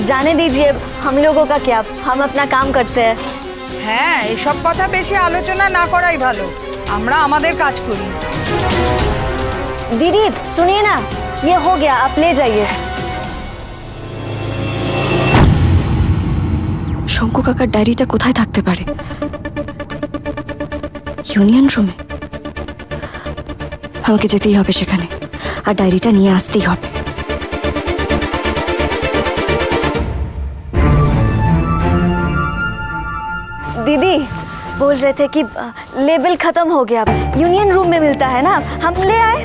जाने दीजिए, हम लोगों का क्या, हम अपना काम करते हैं। হ্যাঁ, এসব কথা বেশি আলোচনা না করাই ভালো। আমরা আমাদের কাজ করি। दीदी सुनिए ना, ये हो गया, आप ले जाइए। শঙ্কু কাকার ডায়েরিটা কোথায় থাকতে পারে? ইউনিয়ন রুমে? আমাকে যেতেই হবে সেখানে, আর ডায়েরিটা নিয়ে আসতেই হবে। दीदी बोल रहे थे कि लेबल खत्म हो गया, यूनियन रूम में मिलता है ना, हम ले आए।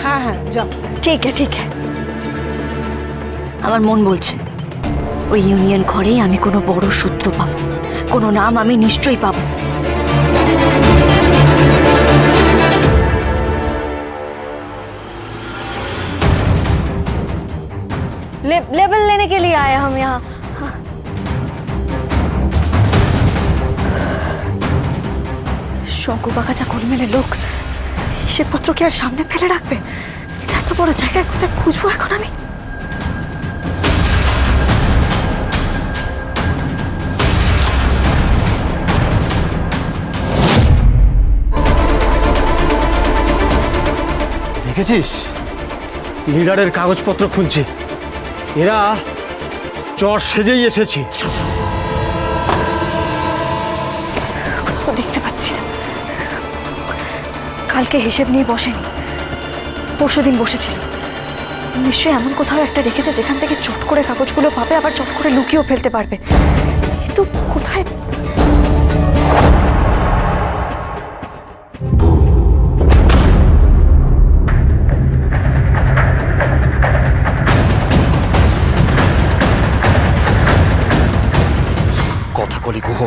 হ্যাঁ হ্যাঁ, যাও। ठीक है। আমার মন বলছে ওই ইউনিয়ন ঘরেই আমি কোনো বড় সূত্র পাবো, কোনো নাম আমি নিশ্চয়ই পাবো। लेबल लेने के लिए आए हम यहाँ। শঙ্কু কাকা যা গোলমেলে লোক, হিসেবপত্র কি আর সামনে ফেলে রাখবে? এত বড় জায়গায় কোথায় খুঁজবো এখন আমি? দেখেছিস, লিডারের কাগজপত্র খুঁজছে। এরা চর সেজেই এসেছে। তো দেখতে পাচ্ছি না। কালকে হিসেব নিয়ে বসেনি, পরশুদিন বসেছিল। নিশ্চয়ই এমন কোথাও একটা রেখেছে যেখান থেকে চট করে কাগজগুলো পাবে, আবার চট করে লুকিয়েও ফেলতে পারবে। কিন্তু কোথায়? কথাকলি গুহ,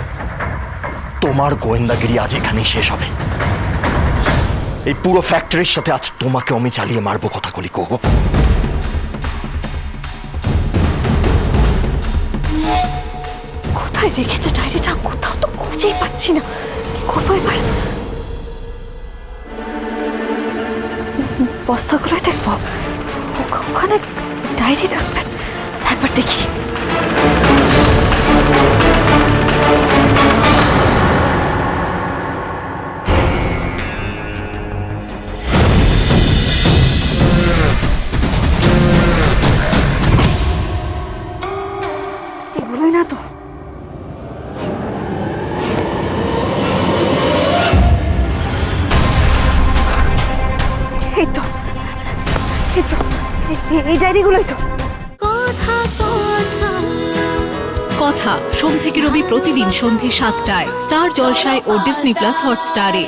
তোমার গোয়েন্দাগিরি আজ এখানেই শেষ হবে। এই পুরো ফ্যাক্টরির সাথে আজ তোমাকে আমি চালিয়ে মারবো কথাকলি গুহ। কোথায় রেখেছে ডায়েরিটা? কোথাও তো খুঁজেই পাচ্ছি না। কি করবো এবার? বস্তাগুলোই দেখবো, ওখানে ডায়েরি রাখবেন, একবার দেখি। এগুলোই না তো। এই তো, এই ডায়েরিগুলোই তো। কথা সোম থেকে রবি প্রতিদিন সন্ধে ৭টায় স্টার জলসায় ও ডিজনি প্লাস হটস্টারে।